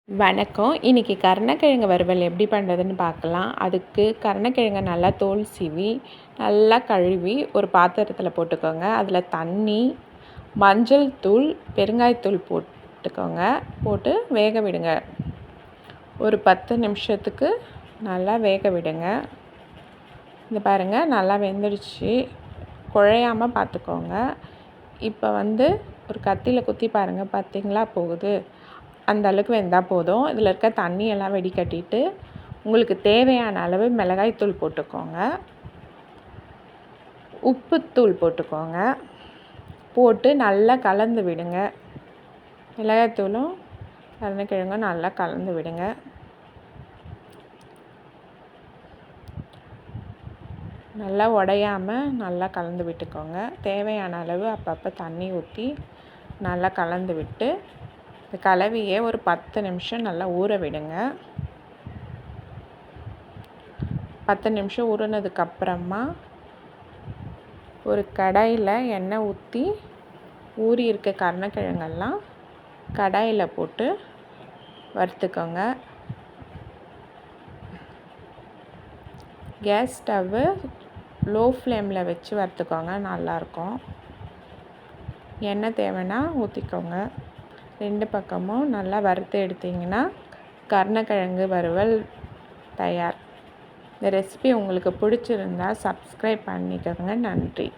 வணக்கம். இன்றைக்கி கருணக்கிழங்கு வறுவல் எப்படி பண்ணுறதுன்னு பார்க்கலாம். அதுக்கு கருணக்கிழங்கை நல்லா தோல் சீவி நல்லா கழுவி ஒரு பாத்திரத்தில் போட்டுக்கோங்க. அதில் தண்ணி, மஞ்சள் தூள், பெருங்காயத்தூள் போட்டுக்கோங்க. போட்டு வேக விடுங்க. ஒரு 10 நிமிஷத்துக்கு நல்லா வேக விடுங்க. இந்த பாருங்கள், நல்லா வெந்துடுச்சு. குழையாமல் பார்த்துக்கோங்க. இப்போ ஒரு கத்தியில் குத்தி பாருங்கள், பார்த்தீங்களா போகுது. அந்த அளவுக்கு வெந்தால் போதும். இதில் இருக்க தண்ணியெல்லாம் வடிகட்டிட்டு உங்களுக்கு தேவையான அளவு மிளகாய்த்தூள் போட்டுக்கோங்க. உப்புத்தூள் போட்டுக்கோங்க. போட்டு நல்லா கலந்து விடுங்க. மிளகாய்த்தூளும் கருணக்கிழங்கும் நல்லா கலந்து விடுங்க. நல்லா உடையாமல் நல்லா கலந்து விட்டுக்கோங்க. தேவையான அளவு அப்பப்போ தண்ணி ஊற்றி நல்லா கலந்து விட்டு இந்த கலவையை ஒரு 10 நிமிஷம் நல்லா ஊற விடுங்க. 10 நிமிஷம் ஊறினதுக்கப்புறமா ஒரு கடாயில் எண்ணெய் ஊற்றி ஊறி இருக்க கருணக்கிழங்கெல்லாம் கடாயில் போட்டு வறுத்துக்கோங்க. கேஸ் ஸ்டவ்வு லோ ஃப்ளேமில் வச்சு வறுத்துக்கோங்க, நல்லாயிருக்கும். எண்ணெய் தேவைன்னா ஊற்றிக்கோங்க. 2 பக்கமும் நல்லா வறுத்து எடுத்திங்கன்னா கருணக்கிழங்கு வறுவல் தயார். இந்த ரெசிபி உங்களுக்கு பிடிச்சிருந்தா சப்ஸ்கிரைப் பண்ணிக்கோங்க. நன்றி.